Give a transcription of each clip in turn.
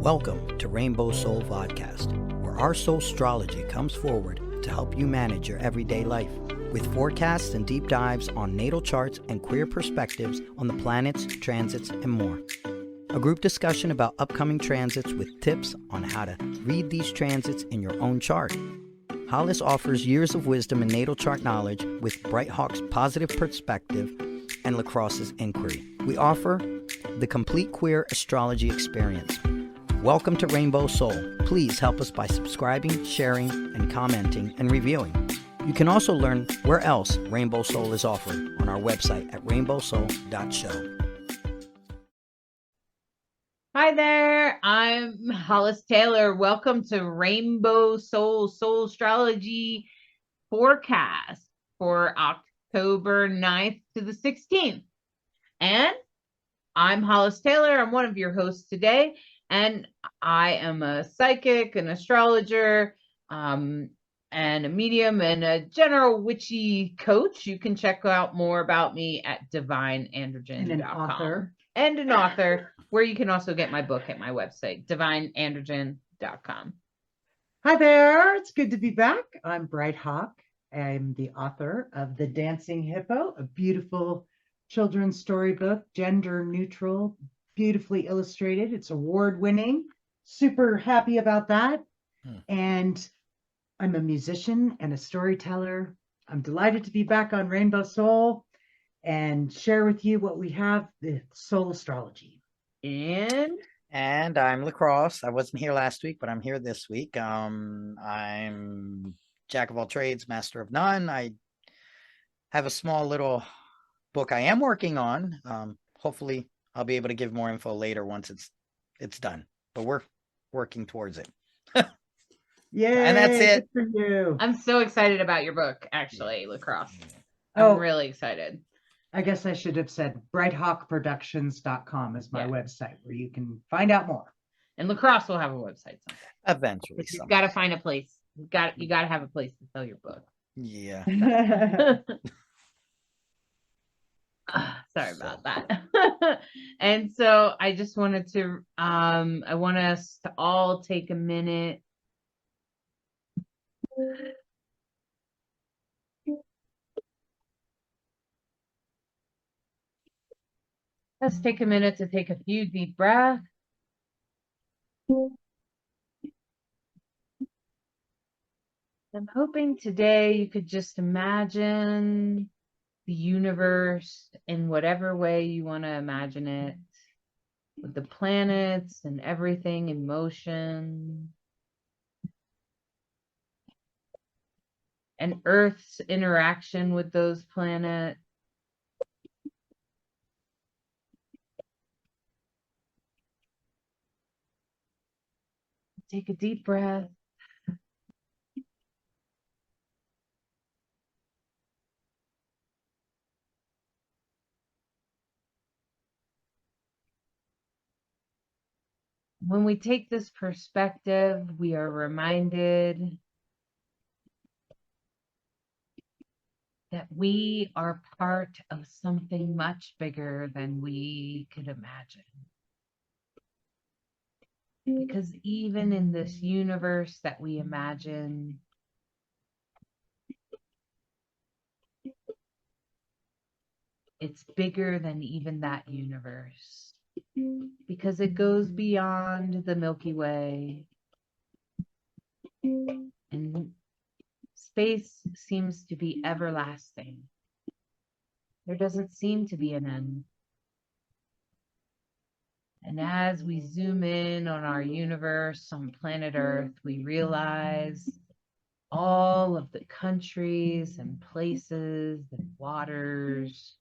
Welcome to Rainbow Soul Vodcast, where our Soulstrology comes forward to help you manage your everyday life, with forecasts and deep dives on natal charts and queer perspectives on the planets, transits, and more. A group discussion about upcoming transits with tips on how to read these transits in your own chart. Hollis offers years of wisdom and natal chart knowledge with Bright Hawk's positive perspective and LeKross's inquiry. We offer the complete queer astrology experience. Welcome to Rainbow Soul. Please help us by subscribing, sharing, and commenting and reviewing. You can also learn where else Rainbow Soul is offered on our website at RainbowSoul.show. Hi there, I'm Hollis Taylor. Welcome to Rainbow Soul Soulstrology forecast for October 9th to the 16th. And I'm Hollis Taylor. I'm one of your hosts today, and I am a psychic, an astrologer, and a medium and a general witchy coach. You can check out more about me at divineandrogen.com. And an author, where you can also get my book at my website, divineandrogen.com. Hi there, it's good to be back. I'm Bright Hawk. I'm the author of The Dancing Hippo, a beautiful children's storybook, gender neutral, beautifully illustrated. It's award-winning. Super happy about that. And I'm a musician and a storyteller. I'm delighted to be back on Rainbow Soul and share with you what we have, the Soul Astrology. And I'm LeKross. I wasn't here last week, but I'm here this week. I'm jack of all trades, master of none. I have a small little book I am working on. Hopefully I'll be able to give more info later once it's done, but we're working towards it. Yay, and that's it for you. I'm so excited about your book, actually, LeKross. Oh, I'm really excited. I guess I should have said brighthawkproductions.com is my website where you can find out more. And LeKross will have a website someday. Eventually. But you've got to find a place. You got to have a place to sell your book. Yeah. Sorry about that. And so I just wanted to I want us to all take a minute Let's take a minute to take a few deep breaths. I'm hoping today you could just imagine the universe in whatever way you want to imagine it, with the planets and everything in motion, and Earth's interaction with those planets. Take a deep breath. When we take this perspective, we are reminded that we are part of something much bigger than we could imagine. Because even in this universe that we imagine, it's bigger than even that universe. Because it goes beyond the Milky Way. And space seems to be everlasting. There doesn't seem to be an end. And as we zoom in on our universe on planet Earth, we realize all of the countries and places and waters.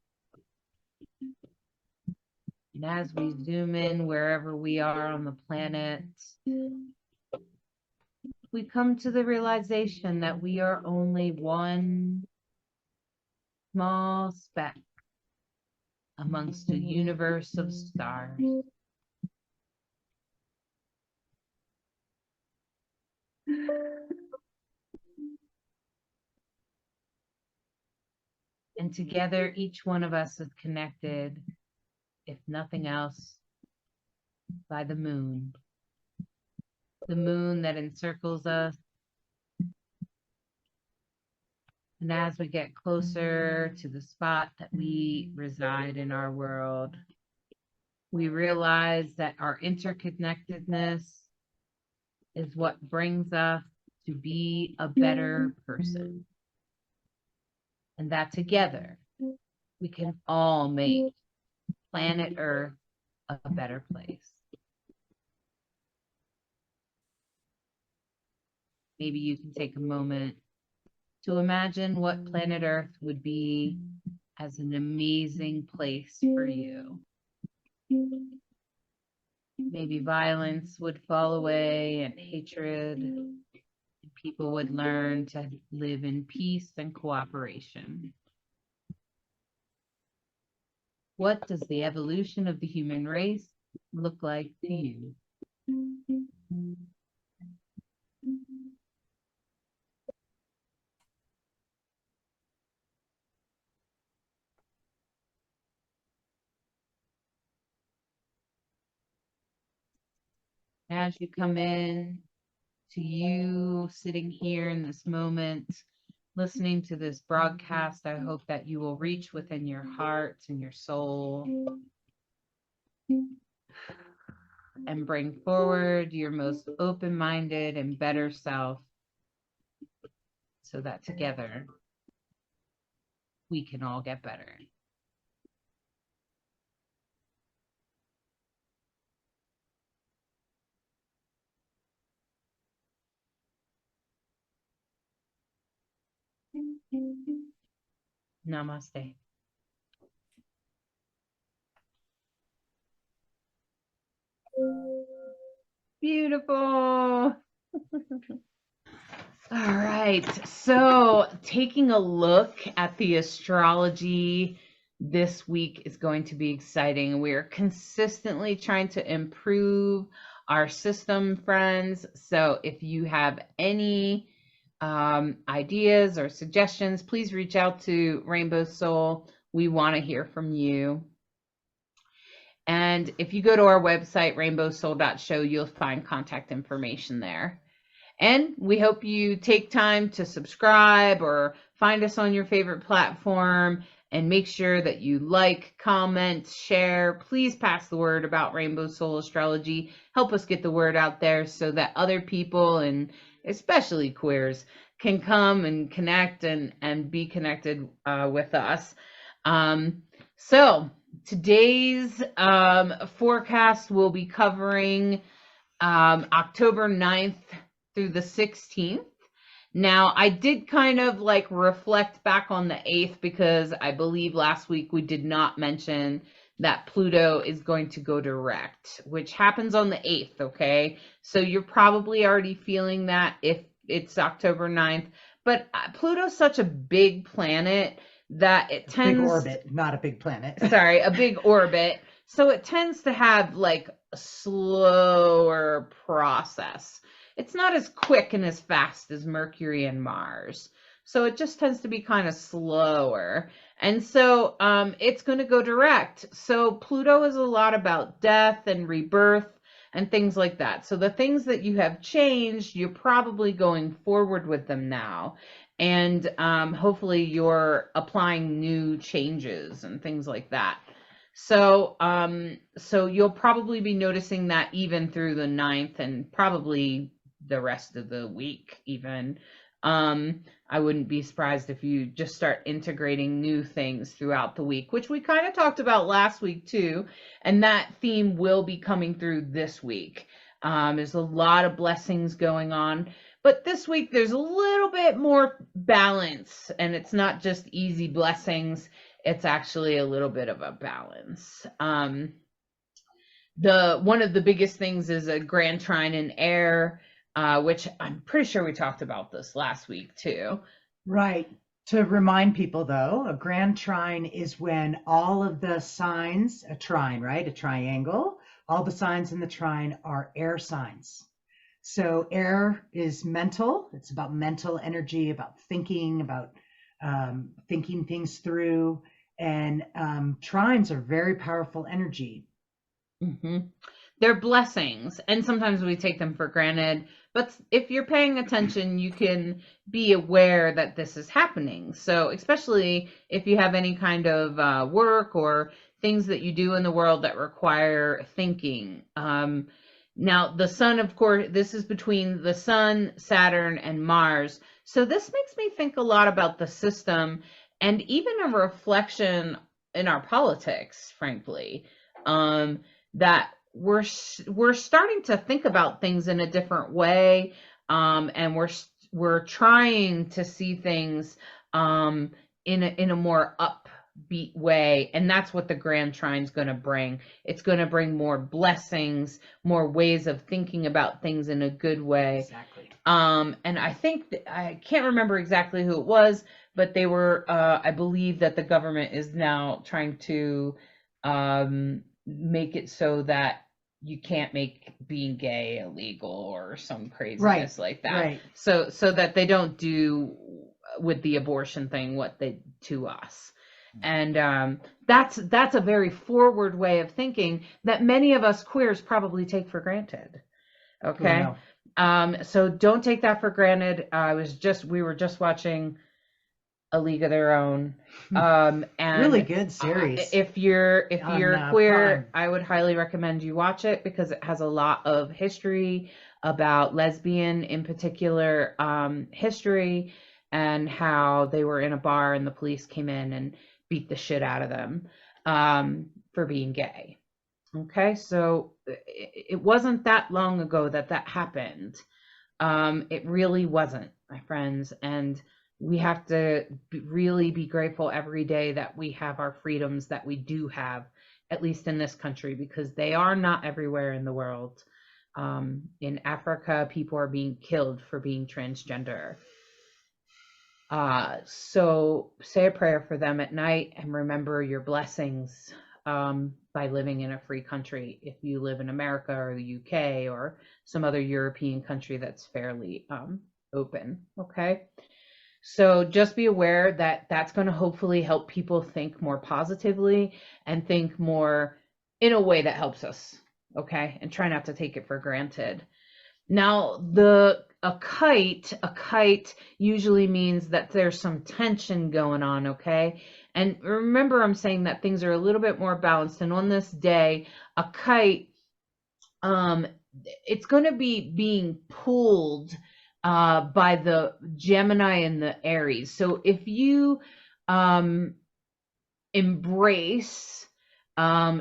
And as we zoom in wherever we are on the planet, we come to the realization that we are only one small speck amongst a universe of stars. And together, each one of us is connected, if nothing else, by the moon. the moon that encircles us. And as we get closer to the spot that we reside in our world, we realize that our interconnectedness is what brings us to be a better person. And that together, we can all make planet Earth a better place. Maybe you can take a moment to imagine what planet Earth would be as an amazing place for you. Maybe violence would fall away and hatred, and people would learn to live in peace and cooperation. What does the evolution of the human race look like to you? As you come in to you sitting here in this moment, listening to this broadcast, I hope that you will reach within your heart and your soul and bring forward your most open-minded and better self so that together we can all get better. Namaste. Beautiful. All right. So taking a look at the astrology this week is going to be exciting. We are consistently trying to improve our system, friends. So if you have any ideas or suggestions, please reach out to RainbowSoul. We want to hear from you. And if you go to our website, RainbowSoul.show, you'll find contact information there. And we hope you take time to subscribe or find us on your favorite platform, and make sure that you like, comment, share. Please pass the word about Rainbow Soul Astrology. Help us get the word out there so that other people, and especially queers, can come and connect and be connected with us. So today's forecast will be covering October 9th through the 16th. Now, I did kind of like reflect back on the 8th because I believe last week we did not mention that Pluto is going to go direct, which happens on the 8th, okay? So you're probably already feeling that if it's October 9th. But Pluto's such a big planet that it tends... Big orbit, not a big planet. Sorry, a big orbit. So it tends to have like a slower process. It's not as quick and as fast as Mercury and Mars. So it just tends to be kind of slower. And so it's going to go direct. So Pluto is a lot about death and rebirth and things like that. So the things that you have changed, you're probably going forward with them now. And hopefully you're applying new changes and things like that. So so you'll probably be noticing that even through the 9th and probably the rest of the week even. I wouldn't be surprised if you just start integrating new things throughout the week, which we kind of talked about last week too. And that theme will be coming through this week. There's a lot of blessings going on. But this week, there's a little bit more balance, and it's not just easy blessings. It's actually a little bit of a balance. One of the biggest things is a grand trine in air, which I'm pretty sure we talked about this last week too. Right. To remind people, though, a grand trine is when all of the signs, a trine, right? A triangle, all the signs in the trine are air signs. So air is mental. It's about mental energy, about thinking things through. And trines are very powerful energy. Mm-hmm. they're blessings, and sometimes we take them for granted. But if you're paying attention, you can be aware that this is happening. So especially if you have any kind of work or things that you do in the world that require thinking. Now, the sun, of course, this is between the sun, Saturn, and Mars. So this makes me think a lot about the system and even a reflection in our politics, frankly, that we're starting to think about things in a different way, and we're trying to see things in a more upbeat way, and that's what the Grand Trine's going to bring. It's going to bring more blessings, more ways of thinking about things in a good way. Exactly. And I think I can't remember exactly who it was, but they were, I believe that the government is now trying to make it so that you can't make being gay illegal or some craziness like that. Right. So that they don't do with the abortion thing what they to us. And that's a very forward way of thinking that many of us queers probably take for granted. Okay. Wow. So don't take that for granted. We were just watching A League of Their Own. And really good series. If you're queer, Prime. I would highly recommend you watch it because it has a lot of history about lesbian, in particular, history, and how they were in a bar and the police came in and beat the shit out of them for being gay. Okay, so it wasn't that long ago that happened. It really wasn't, my friends, and we have to really be grateful every day that we have our freedoms that we do have, at least in this country, because they are not everywhere in the world. In Africa, people are being killed for being transgender. So say a prayer for them at night and remember your blessings by living in a free country. If you live in America or the UK or some other European country that's fairly open, okay? So just be aware that that's going to hopefully help people think more positively and think more in a way that helps us, okay? And try not to take it for granted. Now, a kite usually means that there's some tension going on, okay? And remember, I'm saying that things are a little bit more balanced. And on this day, a kite, it's going to be being pulled by the Gemini and the Aries. So if you embrace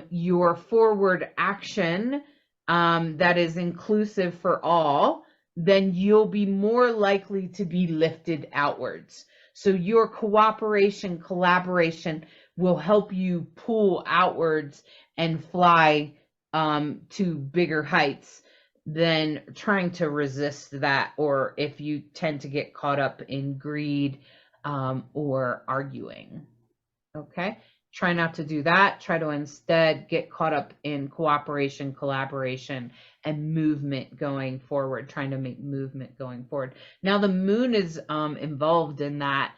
your forward action that is inclusive for all, then you'll be more likely to be lifted outwards. So your cooperation, collaboration will help you pull outwards and fly to bigger heights than trying to resist that, or if you tend to get caught up in greed or arguing. Okay? Try not to do that. Try to instead get caught up in cooperation, collaboration, and movement going forward, trying to make movement going forward. Now, the moon is involved in that,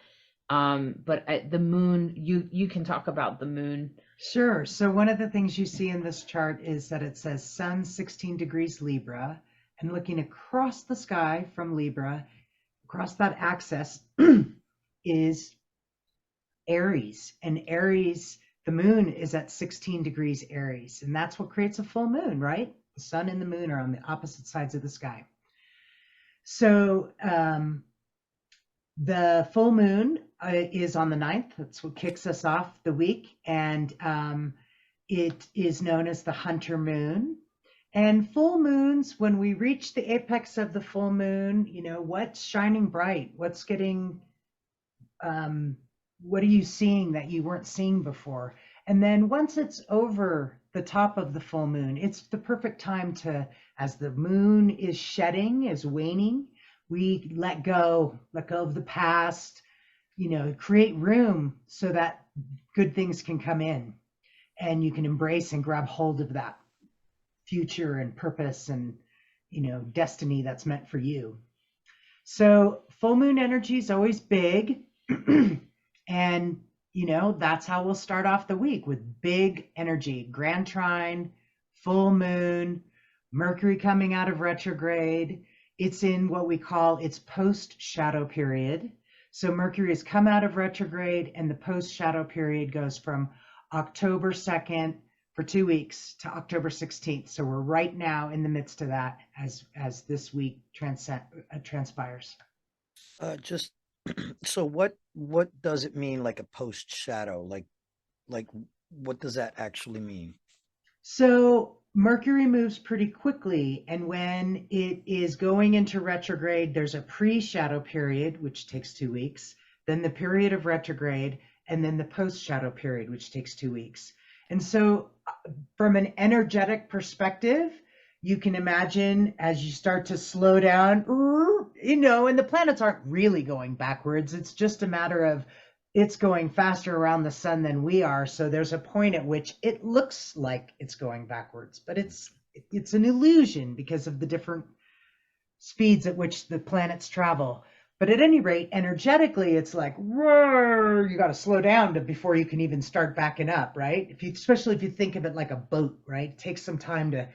but the moon, you can talk about the moon. Sure. So one of the things you see in this chart is that it says Sun 16 degrees Libra, and looking across the sky from Libra, across that axis is Aries. And Aries, the moon is at 16 degrees Aries, and that's what creates a full moon, right? The sun and the moon are on the opposite sides of the sky. So the full moon is on the 9th. That's what kicks us off the week. And it is known as the Hunter moon. And full moons, when we reach the apex of the full moon, you know, what's shining bright? What's getting, what are you seeing that you weren't seeing before? And then once it's over the top of the full moon, it's the perfect time to, as the moon is shedding, is waning, we let go of the past, you know, create room so that good things can come in and you can embrace and grab hold of that future and purpose and, you know, destiny that's meant for you. So full moon energy is always big. And, you know, that's how we'll start off the week, with big energy, Grand Trine, full moon. Mercury coming out of retrograde. It's in what we call its post-shadow period. So Mercury has come out of retrograde, and the post-shadow period goes from October 2nd for 2 weeks to October 16th. So we're right now in the midst of that as this week transpires. Just so what does it mean, like a post shadow? Like what does that actually mean? So Mercury moves pretty quickly, and when it is going into retrograde, there's a pre-shadow period, which takes 2 weeks, then the period of retrograde, and then the post-shadow period, which takes 2 weeks. And so from an energetic perspective, you can imagine as you start to slow down, and the planets aren't really going backwards. It's just a matter of it's going faster around the sun than we are. So there's a point at which it looks like it's going backwards, but it's an illusion because of the different speeds at which the planets travel. But at any rate, energetically, it's like, roar, you got to slow down before you can even start backing up, right? Especially if you think of it like a boat, right? It takes some time to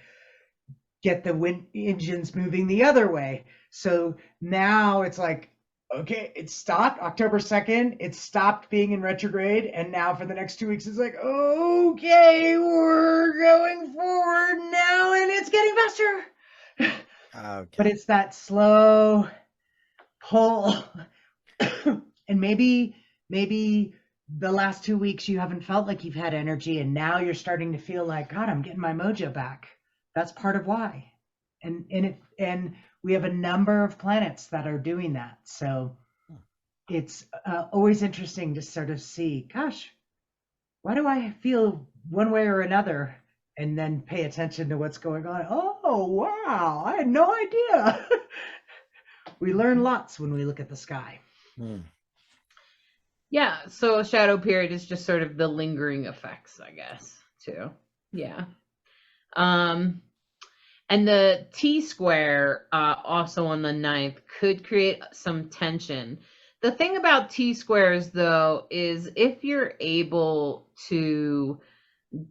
get the wind engines moving the other way. So now it's like, okay, it stopped October 2nd. It stopped being in retrograde. And now for the next 2 weeks, it's like, okay, we're going forward now and it's getting faster. Okay. But it's that slow pull. And maybe the last 2 weeks you haven't felt like you've had energy, and now you're starting to feel like, God, I'm getting my mojo back. That's part of why. And we have a number of planets that are doing that. So it's always interesting to sort of see, gosh, why do I feel one way or another? And then pay attention to what's going on. Oh, wow, I had no idea. We learn lots when we look at the sky. Yeah, so a shadow period is just sort of the lingering effects, I guess, too. Yeah. And the T-square also on the 9th could create some tension. The thing about T-squares, though, is if you're able to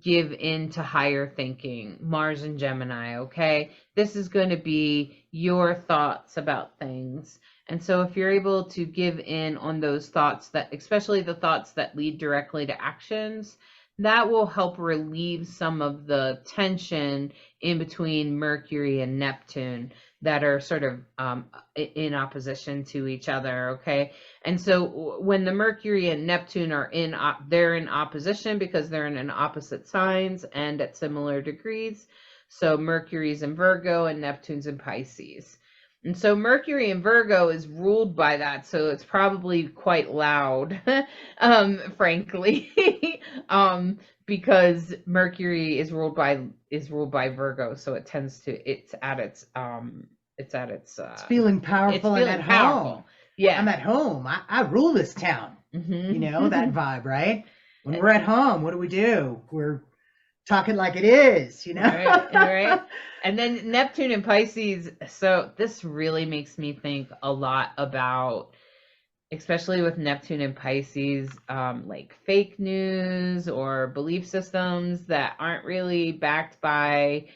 give in to higher thinking, Mars and Gemini, okay? This is going to be your thoughts about things. And so if you're able to give in on those thoughts, that especially the thoughts that lead directly to actions, that will help relieve some of the tension in between Mercury and Neptune that are sort of in opposition to each other, okay? And so when the Mercury and Neptune are they're in opposition because they're in opposite signs and at similar degrees. So Mercury's in Virgo and Neptune's in Pisces. And so Mercury in Virgo is ruled by that, so it's probably quite loud, frankly, because Mercury is ruled by Virgo, so it tends to it's feeling powerful and at home. Yeah, I'm at home. I rule this town. That vibe, right? When we're at home, what do? We're talking like it is, right. And then Neptune and Pisces. So this really makes me think a lot about, especially with Neptune and Pisces, like fake news or belief systems that aren't really backed by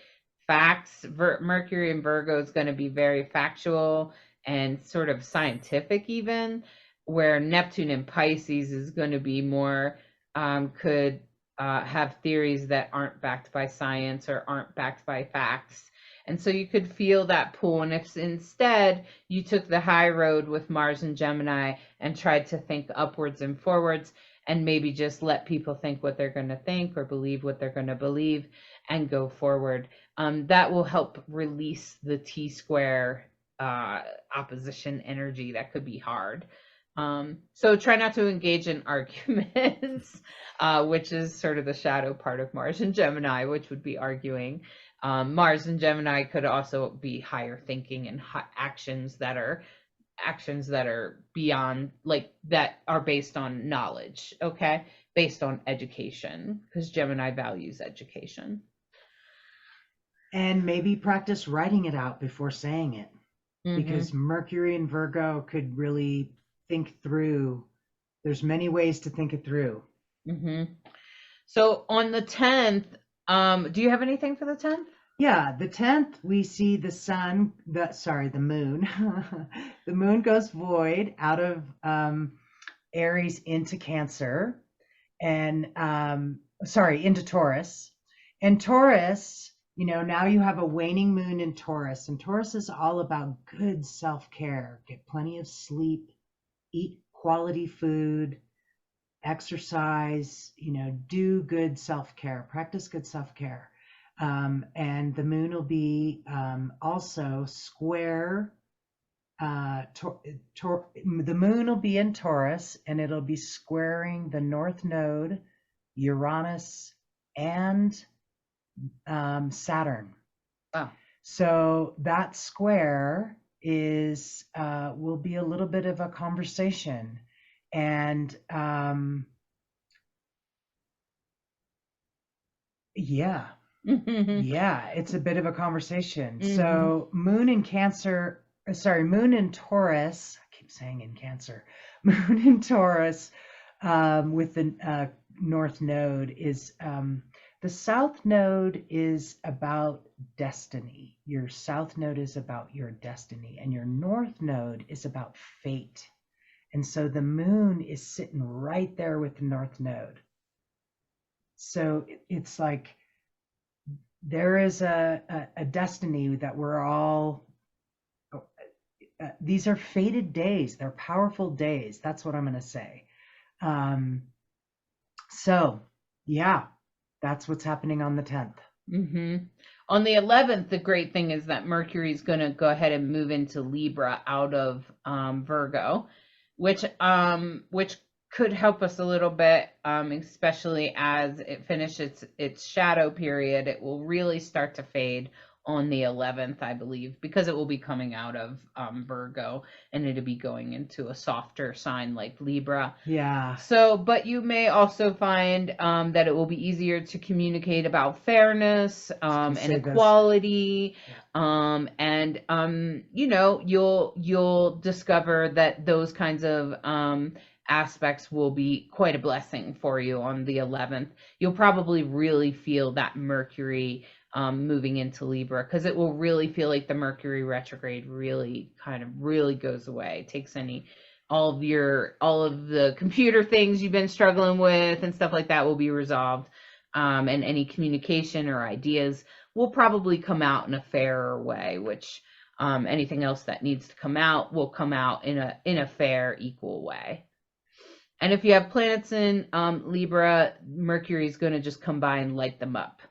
facts. Mercury in Virgo is going to be very factual and sort of scientific even, where Neptune in Pisces is going to be more, could have theories that aren't backed by science or aren't backed by facts. And so you could feel that pull. And if instead you took the high road with Mars and Gemini and tried to think upwards and forwards and maybe just let people think what they're going to think or believe what they're going to believe and go forward, that will help release the T-square opposition energy that could be hard. So try not to engage in arguments, which is sort of the shadow part of Mars and Gemini, which would be arguing. Mars and Gemini could also be higher thinking and actions that are beyond, like, that are based on knowledge, okay? Based on education, because Gemini values education. And maybe practice writing it out before saying it, because Mercury in Virgo could really think through. There's many ways to think it through. So on the 10th, do you have anything for the 10th? Yeah, the 10th, we see the moon. The moon goes void out of Aries into Cancer and into Taurus. And Taurus, now you have a waning moon in Taurus, and Taurus is all about good self-care. Get plenty of sleep, eat quality food, exercise, do good self-care, practice good self-care. And the moon will be also square. The moon will be in Taurus, and it'll be squaring the North Node, Uranus, and Saturn. Wow. So that square will be a little bit of a conversation, and yeah, it's a bit of a conversation. So moon in Taurus, I keep saying in Cancer, moon in Taurus with the North Node is, the South Node is about destiny. Your South Node is about your destiny, and your North Node is about fate. And so the moon is sitting right there with the North Node. So it's like there is a destiny that we're all, these are fated days. They're powerful days. That's what I'm going to say. So yeah, that's what's happening on the 10th. On the 11th, the great thing is that Mercury is going to go ahead and move into Libra out of Virgo, which could help us a little bit, especially as it finishes its shadow period. It will really start to fade on the 11th, I believe, because it will be coming out of Virgo, and it'll be going into a softer sign like Libra. Yeah. So, but you may also find that it will be easier to communicate about fairness and equality. And you'll discover that those kinds of aspects will be quite a blessing for you on the 11th. You'll probably really feel that Mercury moving into Libra, because it will really feel like the Mercury retrograde really goes away. It takes all of the computer things you've been struggling with and stuff like that will be resolved. And any communication or ideas will probably come out in a fairer way, which anything else that needs to come out will come out in a fair, equal way. And if you have planets in Libra, Mercury is going to just come by and light them up.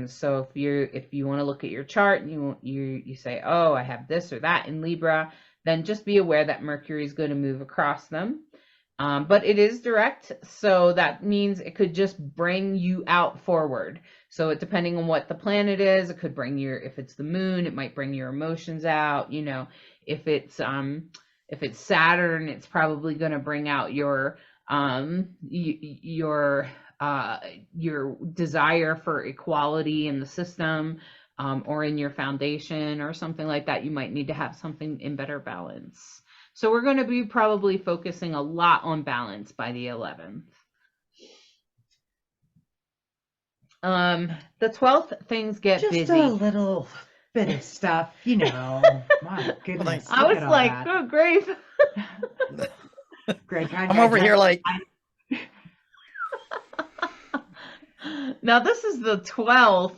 So if you want to look at your chart and you say, oh, I have this or that in Libra, then just be aware that Mercury is going to move across them. But it is direct, so that means it could just bring you out forward. So depending on what the planet is, it could bring if it's the moon, it might bring your emotions out. If it's Saturn, it's probably going to bring out your desire for equality in the system, or in your foundation or something like that. You might need to have something in better balance. So we're going to be probably focusing a lot on balance by the 11th. The 12th, things get busy. Just a little bit of stuff, my goodness. I was like, good grief. Greg, I'm over here like... Now this is the 12th,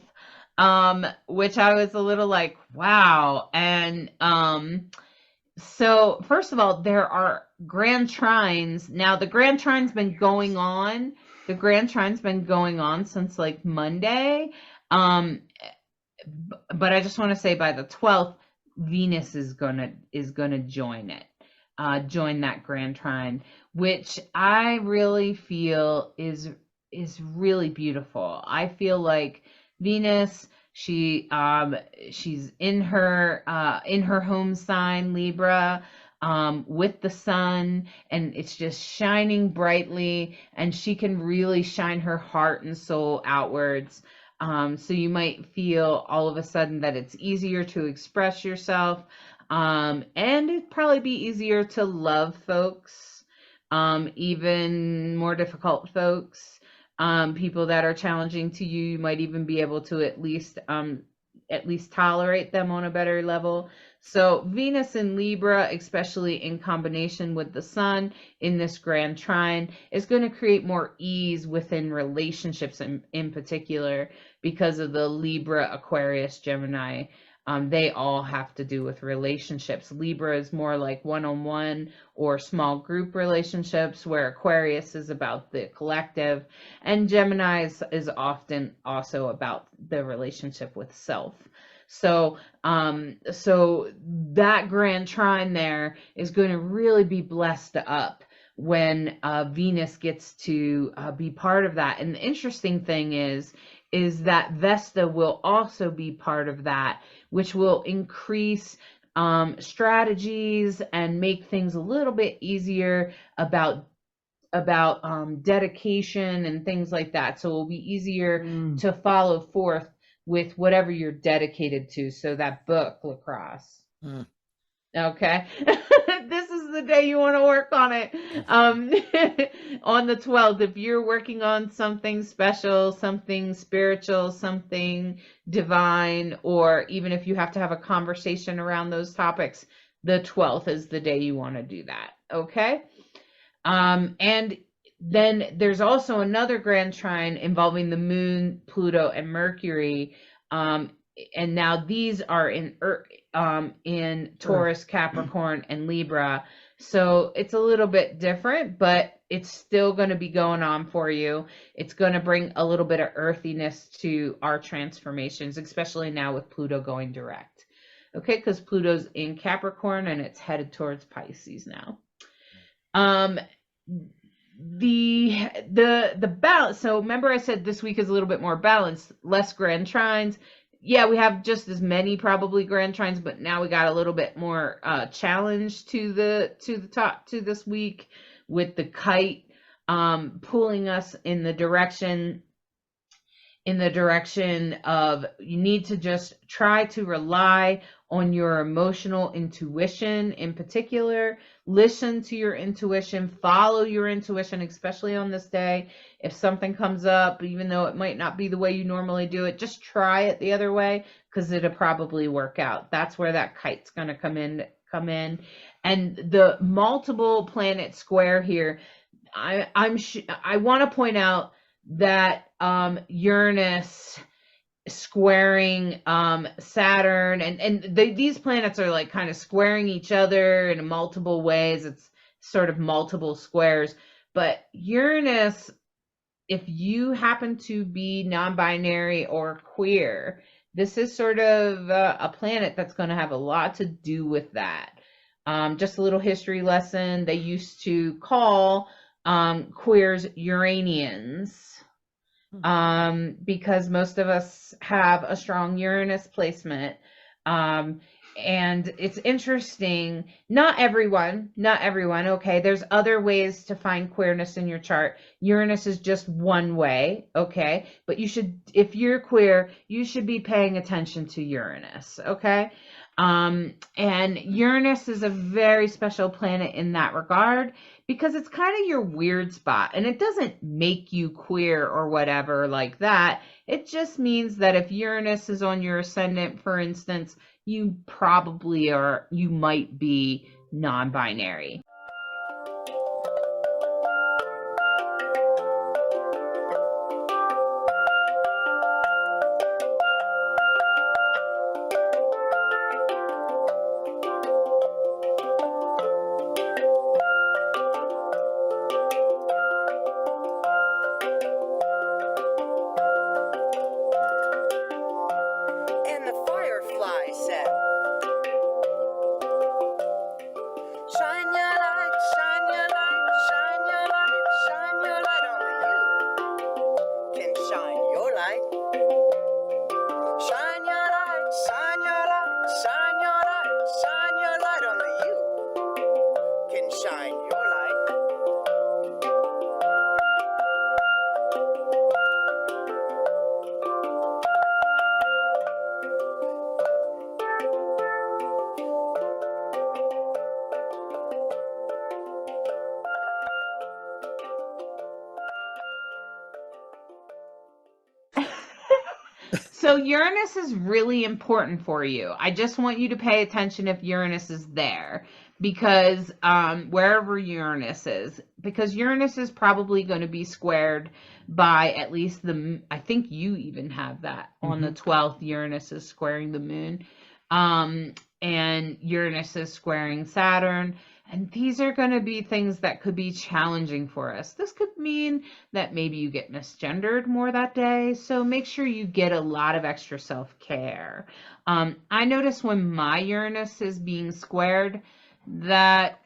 which I was a little like, wow. And so first of all, there are grand trines. Now the grand trine's been going on. The grand trine's been going on since like Monday. But I just want to say by the 12th, Venus is gonna join it. Join that grand trine, which I really feel is really beautiful. I feel like Venus, she's in her home sign Libra, with the sun, and it's just shining brightly, and she can really shine her heart and soul outwards. So you might feel all of a sudden that it's easier to express yourself, and it'd probably be easier to love folks, even more difficult folks. People that are challenging to you, you might even be able to at least at least tolerate them on a better level. So Venus in Libra, especially in combination with the sun in this grand trine, is going to create more ease within relationships in particular, because of the Libra, Aquarius, Gemini. They all have to do with relationships. Libra is more like one-on-one or small group relationships, where Aquarius is about the collective, and Gemini is often also about the relationship with self. So that grand trine there is going to really be blessed up when Venus gets to be part of that. And the interesting thing is that Vesta will also be part of that, which will increase strategies and make things a little bit easier about dedication and things like that. So it will be easier to follow forth with whatever you're dedicated to. So that book, LeKross. Okay. This is the day you want to work on it. On the 12th, if you're working on something special, something spiritual, something divine, or even if you have to have a conversation around those topics, the 12th is the day you want to do that. Okay. And then there's also another grand trine involving the moon, Pluto, and Mercury. And now these are in Taurus, Capricorn, and Libra. So it's a little bit different, but it's still going to be going on for you. It's going to bring a little bit of earthiness to our transformations, especially now with Pluto going direct. Okay, because Pluto's in Capricorn and it's headed towards Pisces now. The balance. So remember I said this week is a little bit more balanced, less grand trines. Yeah, we have just as many probably grand trines, but now we got a little bit more challenge to the top to this week, with the kite pulling us in the direction of, you need to just try to rely on your emotional intuition. In particular, listen to your intuition, follow your intuition, especially on this day. If something comes up, even though it might not be the way you normally do it, just try it the other way, because it'll probably work out. That's where that kite's going to come in. And the multiple planet square here, I want to point out that Uranus squaring Saturn, and these planets are like kind of squaring each other in multiple ways. It's sort of multiple squares. But Uranus, if you happen to be non-binary or queer, this is sort of a planet that's going to have a lot to do with that. Just a little history lesson. They used to call queers Uranians, because most of us have a strong Uranus placement. And it's interesting, not everyone, okay? There's other ways to find queerness in your chart. Uranus is just one way, okay? But you should, if you're queer, you should be paying attention to Uranus, okay? And Uranus is a very special planet in that regard, because it's kind of your weird spot, and it doesn't make you queer or whatever like that. It just means that if Uranus is on your ascendant, for instance, you might be non-binary. Shine your light. So Uranus is really important for you. I just want you to pay attention if Uranus is there, because wherever Uranus is, because Uranus is probably going to be squared by at least I think you even have that on the 12th. Uranus is squaring the moon, and Uranus is squaring Saturn. And these are going to be things that could be challenging for us. This could mean that maybe you get misgendered more that day. So make sure you get a lot of extra self-care. I notice when my Uranus is being squared that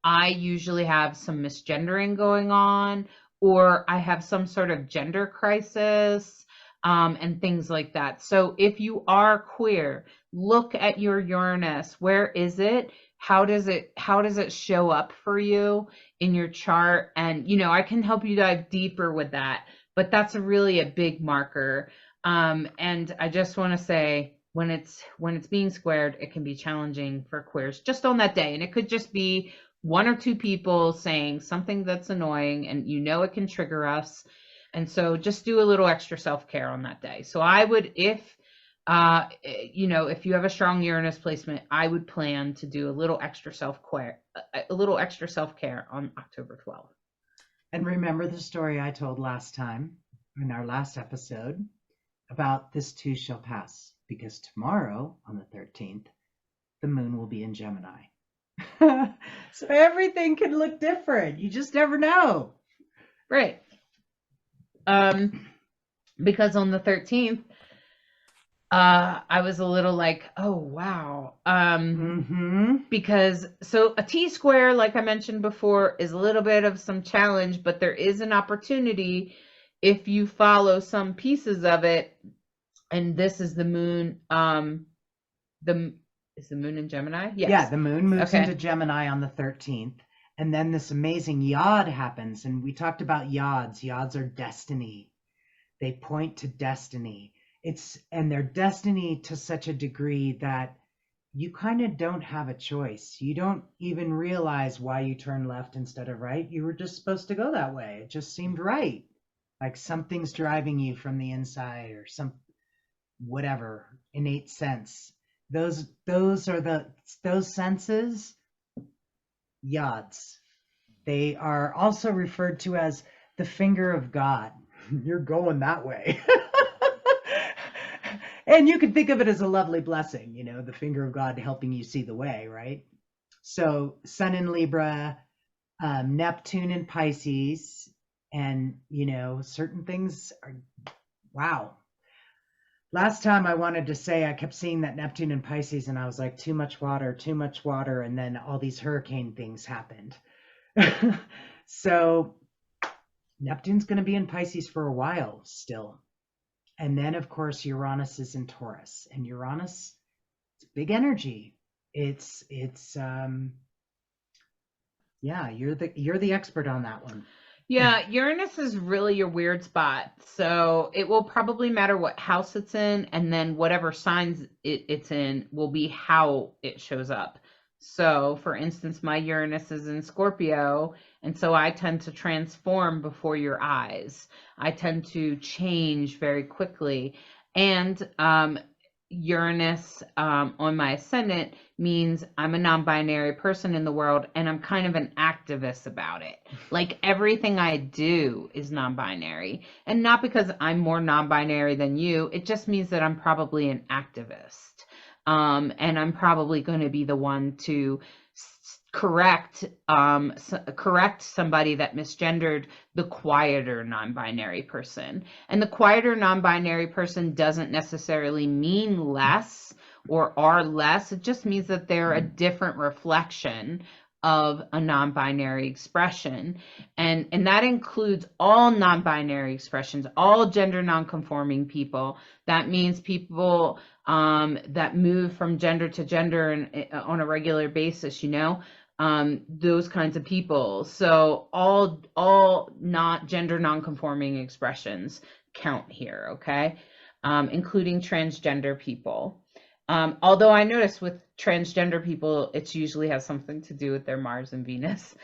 I usually have some misgendering going on, or I have some sort of gender crisis, and things like that. So if you are queer, look at your Uranus. Where is it? How does it show up for you in your chart? And, I can help you dive deeper with that, but that's really a big marker. And I just want to say, when it's being squared, it can be challenging for queers just on that day. And it could just be one or two people saying something that's annoying, and it can trigger us. And so just do a little extra self-care on that day. So I would, if you have a strong Uranus placement, I would plan to do a little extra self-care on October 12th. And remember the story I told last time in our last episode about this too shall pass, because tomorrow on the 13th, the moon will be in Gemini. So everything can look different. You just never know. Right. Because on the 13th, I was a little like, oh, wow. Because so a T-square, like I mentioned before, is a little bit of some challenge, but there is an opportunity if you follow some pieces of it. And this is the moon. Is the moon in Gemini? Yes. Yeah, the moon moves into Gemini on the 13th. And then this amazing yod happens. And we talked about yods. Yods are destiny. They point to destiny. And they're destiny to such a degree that you kind of don't have a choice. You don't even realize why you turn left instead of right. You were just supposed to go that way. It just seemed right. Like something's driving you from the inside, or some whatever innate sense. Those senses, yods. They are also referred to as the finger of God. You're going that way. And you can think of it as a lovely blessing, the finger of God helping you see the way, right? So Sun in Libra, Neptune in Pisces, and, certain things are, wow. Last time I wanted to say, I kept seeing that Neptune in Pisces, and I was like, too much water, and then all these hurricane things happened. So Neptune's going to be in Pisces for a while still. And then, of course, Uranus is in Taurus, and Uranus, it's big energy. It's you're the expert on that one. Yeah, Uranus is really your weird spot. So it will probably matter what house it's in, and then whatever signs it's in will be how it shows up. So, for instance, my Uranus is in Scorpio, and so I tend to transform before your eyes. I tend to change very quickly. And Uranus on my ascendant means I'm a non-binary person in the world, and I'm kind of an activist about it. Like everything I do is non-binary, and not because I'm more non-binary than you. It just means that I'm probably an activist. And I'm probably going to be the one to correct somebody that misgendered the quieter non-binary person. And the quieter non-binary person doesn't necessarily mean less or are less. It just means that they're a different reflection of a non-binary expression. And that includes all non-binary expressions, all gender non-conforming people. That means people that move from gender to gender and on a regular basis, those kinds of people. So all not gender non-conforming expressions count here, okay? Including transgender people. Although I notice with transgender people, it usually has something to do with their Mars and Venus.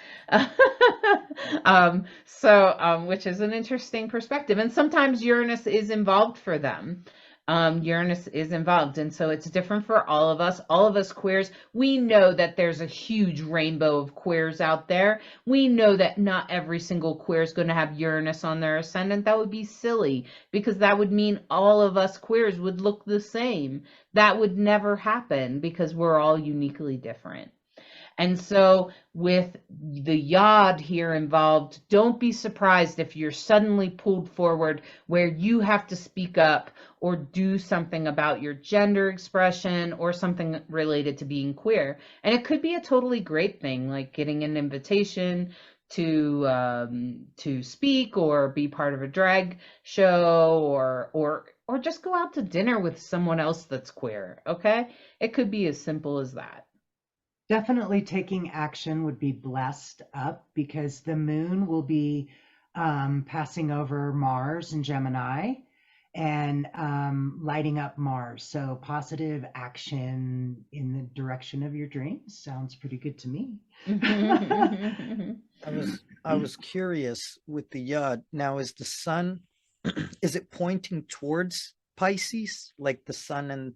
Which is an interesting perspective. And sometimes Uranus is involved for them. Uranus is involved. And so it's different for all of us. All of us queers, we know that there's a huge rainbow of queers out there. We know that not every single queer is going to have Uranus on their ascendant. That would be silly because that would mean all of us queers would look the same. That would never happen because we're all uniquely different. And so with the yod here involved, don't be surprised if you're suddenly pulled forward where you have to speak up or do something about your gender expression or something related to being queer. And it could be a totally great thing, like getting an invitation to speak or be part of a drag show or just go out to dinner with someone else that's queer. Okay, it could be as simple as that. Definitely taking action would be blessed up because the moon will be passing over Mars and Gemini and lighting up Mars. So positive action in the direction of your dreams sounds pretty good to me. I was curious with the yod. Now, is the sun, is it pointing towards Pisces, like the sun and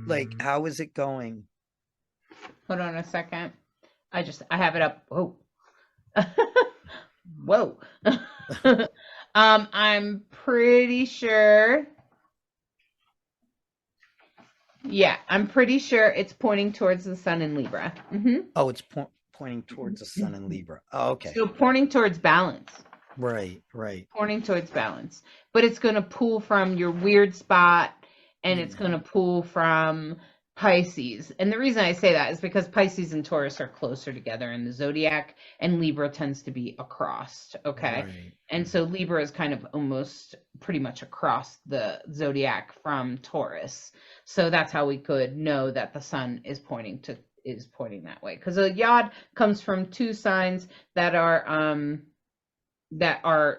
like how is it going? Hold on a second. I have it up. Whoa. Whoa. I'm pretty sure. Yeah, I'm pretty sure it's pointing towards the sun in Libra. Oh, it's pointing towards the sun in Libra. Oh, okay. So pointing towards balance. Right. Pointing towards balance. But it's going to pull from your weird spot and it's going to pull from Pisces. And the reason I say that is because Pisces and Taurus are closer together in the zodiac and Libra tends to be across. Okay. Right. And so Libra is kind of almost pretty much across the zodiac from Taurus. So that's how we could know that the sun is pointing that way. Because a yod comes from two signs that are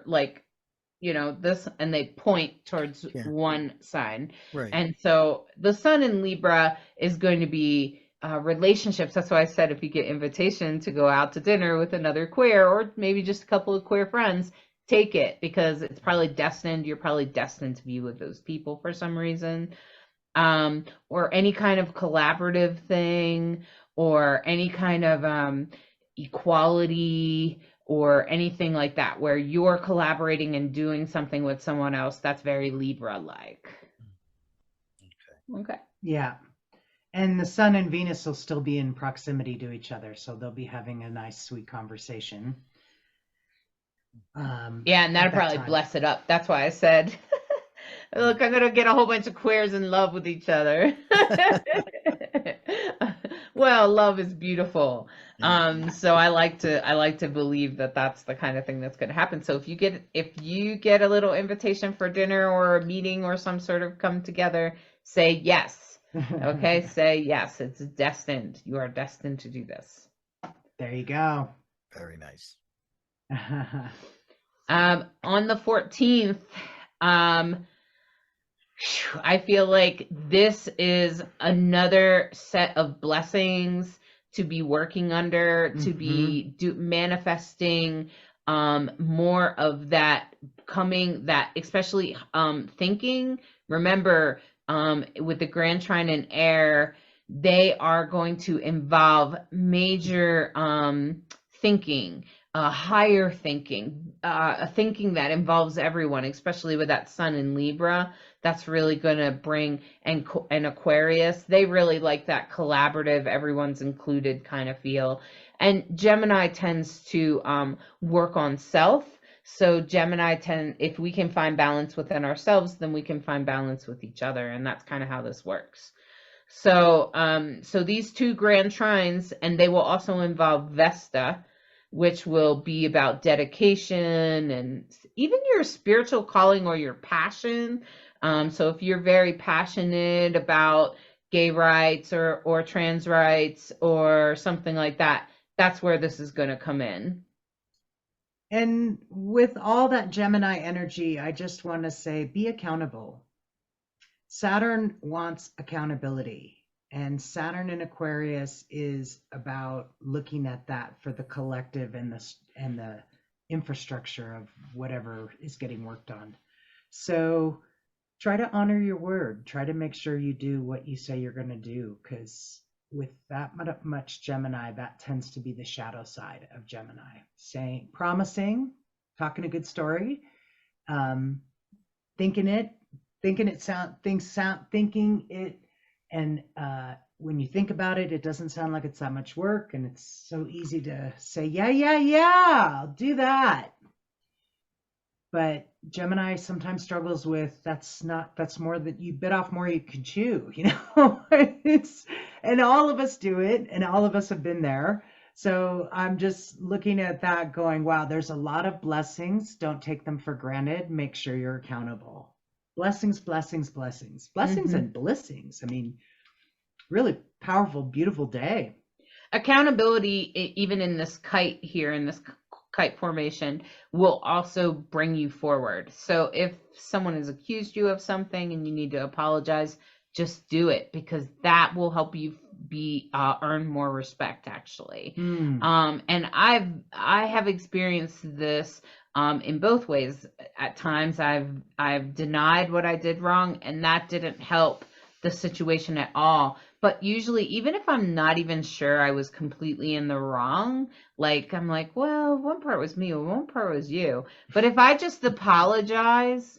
like, this, and they point towards one sign. Right. And so the sun in Libra is going to be relationships. That's why I said if you get invitation to go out to dinner with another queer or maybe just a couple of queer friends, take it because it's probably destined. You're probably destined to be with those people for some reason. Or any kind of collaborative thing or any kind of equality or anything like that, where you're collaborating and doing something with someone else that's very Libra-like. Okay. Yeah. And the sun and Venus will still be in proximity to each other, so they'll be having a nice, sweet conversation. Yeah, and that'll probably bless it up. That's why I said, look, I'm going to get a whole bunch of queers in love with each other. Well, love is beautiful. So I like to believe that that's the kind of thing that's going to happen. So if you get a little invitation for dinner or a meeting or some sort of come together, say yes. Okay, say yes. It's destined. You are destined to do this. There you go. Very nice. On the 14th, I feel like this is another set of blessings to be working under, to be manifesting more of that coming, that especially thinking. Remember, with the Grand Trine in air, they are going to involve major thinking, higher thinking, thinking that involves everyone, especially with that sun in Libra. That's really going to bring, and Aquarius, they really like that collaborative, everyone's included kind of feel. And Gemini tends to work on self. So Gemini if we can find balance within ourselves, then we can find balance with each other. And that's kind of how this works. So, so these two grand trines, and they will also involve Vesta, which will be about dedication and even your spiritual calling or your passion. So if you're very passionate about gay rights or trans rights or something like that, that's where this is going to come in. And with all that Gemini energy, I just want to say, be accountable. Saturn wants accountability, and Saturn in Aquarius is about looking at that for the collective and the infrastructure of whatever is getting worked on. So try to honor your word. Try to make sure you do what you say you're going to do, because with that much Gemini, that tends to be the shadow side of Gemini. Saying, promising, talking a good story, thinking it, and when you think about it, it doesn't sound like it's that much work, and it's so easy to say, yeah, I'll do that. But Gemini sometimes struggles with that's more that you bit off more you can chew, you know. And all of us do it, and all of us have been there. So I'm just looking at that going, wow, there's a lot of blessings. Don't take them for granted. Make sure you're accountable. Blessings, blessings, blessings, blessings, and blessings. I mean, really powerful, beautiful day. Accountability, even in this kite here, in this kite formation, will also bring you forward. So if someone has accused you of something and you need to apologize, just do it, because that will help you earn more respect, actually. And I have experienced this in both ways. At times I've denied what I did wrong, and that didn't help the situation at all. But usually, even if I'm not even sure I was completely in the wrong, like I'm like, well, one part was me, one part was you. But if I just apologize,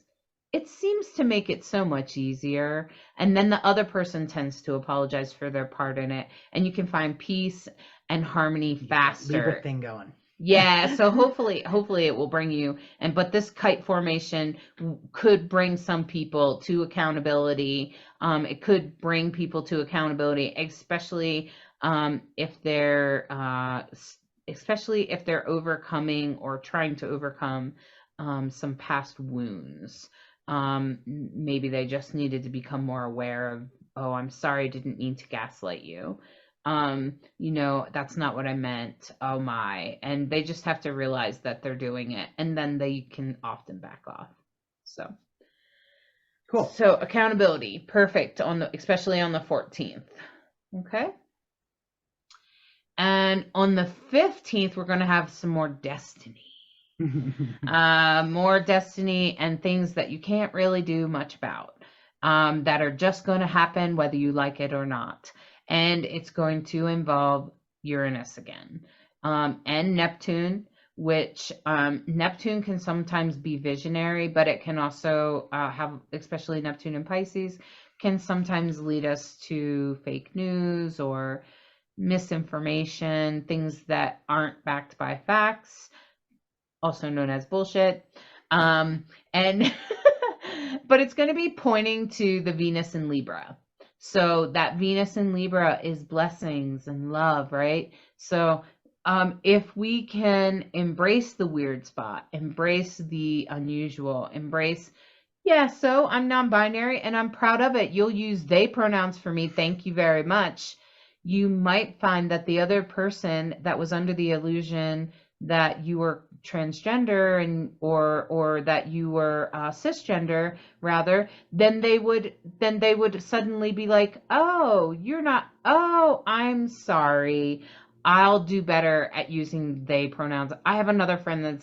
it seems to make it so much easier. And then the other person tends to apologize for their part in it, and you can find peace and harmony faster. Leave a thing going. Yeah, so hopefully it will bring you, but this kite formation could bring some people to accountability. It could bring people to accountability, especially if they're overcoming or trying to overcome some past wounds. Maybe they just needed to become more aware of, oh, I'm sorry, I didn't mean to gaslight you. That's not what I meant. Oh my. And they just have to realize that they're doing it, and then they can often back off. So cool. So accountability, perfect, especially on the 14th. Okay. And on the 15th, we're going to have some more destiny. More destiny and things that you can't really do much about, that are just going to happen whether you like it or not. And it's going to involve Uranus again, and Neptune, which Neptune can sometimes be visionary, but it can also have, especially Neptune in Pisces, can sometimes lead us to fake news or misinformation, things that aren't backed by facts, also known as bullshit. But it's going to be pointing to the Venus in Libra. So that Venus in Libra is blessings and love, right? So if we can embrace the weird spot, embrace the unusual, so I'm non-binary and I'm proud of it. You'll use they pronouns for me. Thank you very much. You might find that the other person that was under the illusion that you were transgender or that you were cisgender rather, then they would suddenly be like, oh, you're not, oh, I'm sorry, I'll do better at using they pronouns. I have another friend and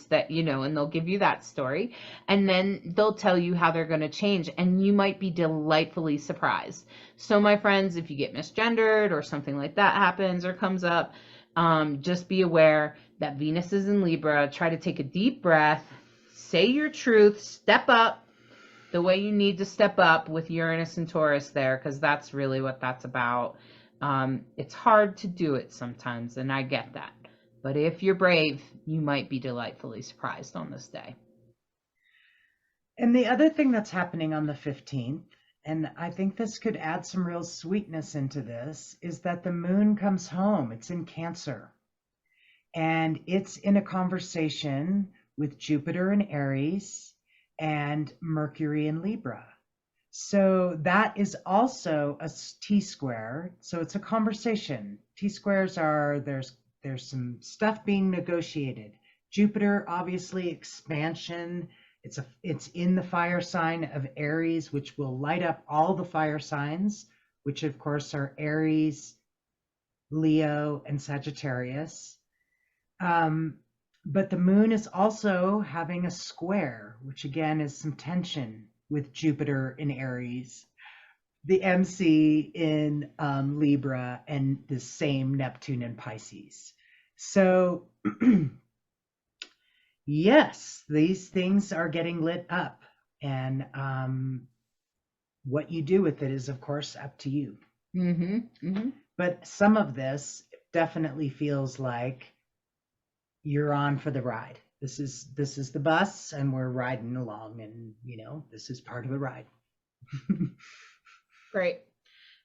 they'll give you that story, and then they'll tell you how they're going to change, and you might be delightfully surprised. So my friends, if you get misgendered or something like that happens or comes up, just be aware that Venus is in Libra. Try to take a deep breath, say your truth, step up the way you need to step up with Uranus and Taurus there, because that's really what that's about. It's hard to do it sometimes, and I get that. But if you're brave, you might be delightfully surprised on this day. And the other thing that's happening on the 15th, and I think this could add some real sweetness into this, is that the moon comes home. It's in Cancer. And it's in a conversation with Jupiter in Aries and Mercury in Libra. So that is also a T-square. So it's a conversation. T-squares are, there's some stuff being negotiated. Jupiter, obviously, expansion It's in the fire sign of Aries, which will light up all the fire signs, which of course are Aries, Leo, and Sagittarius. But the moon is also having a square, which again is some tension with Jupiter in Aries, the MC in Libra, and the same Neptune in Pisces. So yes, these things are getting lit up, and what you do with it is, of course, up to you. But some of this definitely feels like you're on for the ride. This is the bus, and we're riding along, and this is part of the ride. Great.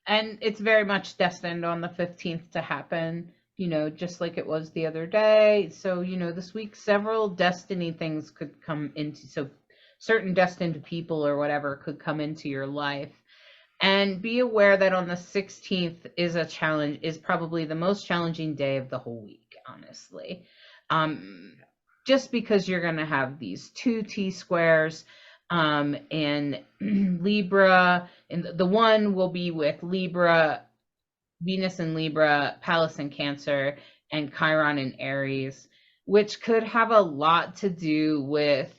And it's very much destined on the 15th to happen, just like it was the other day. So, this week, several destiny things could come into, so certain destined people or whatever could come into your life. And be aware that on the 16th is probably the most challenging day of the whole week, honestly. Just because you're going to have these 2 T-squares, and Libra, and the one will be with Libra, Venus in Libra, Pallas in Cancer, and Chiron in Aries, which could have a lot to do with,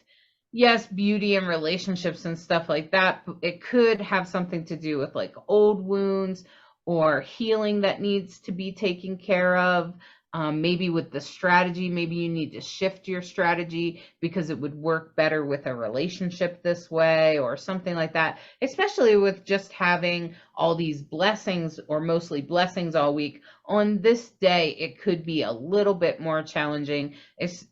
yes, beauty and relationships and stuff like that, but it could have something to do with like old wounds or healing that needs to be taken care of. Maybe with the strategy, maybe you need to shift your strategy because it would work better with a relationship this way or something like that, especially with just having all these blessings or mostly blessings all week. On this day, it could be a little bit more challenging.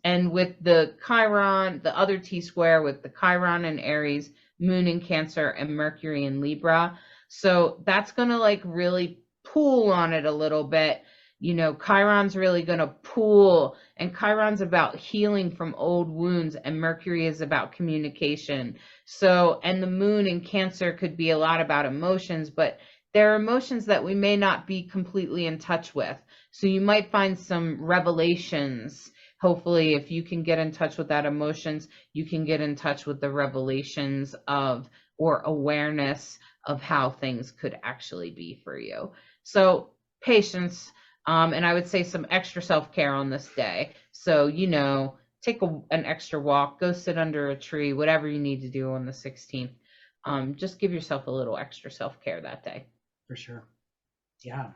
And with the Chiron, the other T-square with the Chiron in Aries, Moon in Cancer, and Mercury in Libra. So that's going to like really pull on it a little bit. Chiron's really going to pull, and Chiron's about healing from old wounds, and Mercury is about communication. So, and the moon in Cancer could be a lot about emotions, but there are emotions that we may not be completely in touch with. So you might find some revelations. Hopefully, if you can get in touch with that emotions, you can get in touch with the revelations of, or awareness of how things could actually be for you. So patience. And I would say some extra self-care on this day. So, take an extra walk, go sit under a tree, whatever you need to do on the 16th. Just give yourself a little extra self-care that day. For sure. Yeah.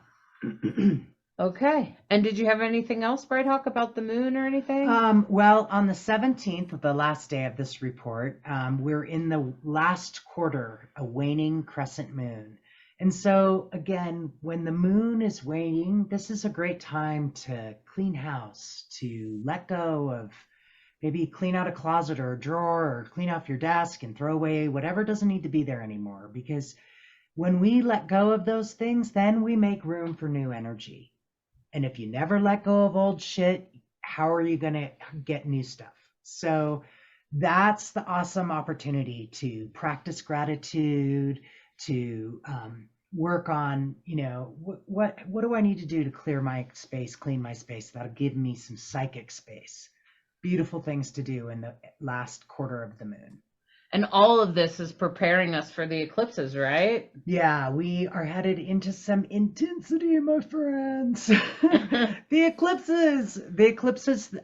Okay. And did you have anything else, Bright Hawk, about the moon or anything? Well, on the 17th, the last day of this report, we're in the last quarter, a waning crescent moon. And so, again, when the moon is waning, this is a great time to clean house, to let go of, maybe clean out a closet or a drawer, or clean off your desk and throw away whatever doesn't need to be there anymore. Because when we let go of those things, then we make room for new energy. And if you never let go of old shit, how are you going to get new stuff? So that's the awesome opportunity to practice gratitude, to work on, what do I need to do to clear my space, clean my space? That'll give me some psychic space. Beautiful things to do in the last quarter of the moon. And all of this is preparing us for the eclipses, right? Yeah, we are headed into some intensity, my friends. The eclipses,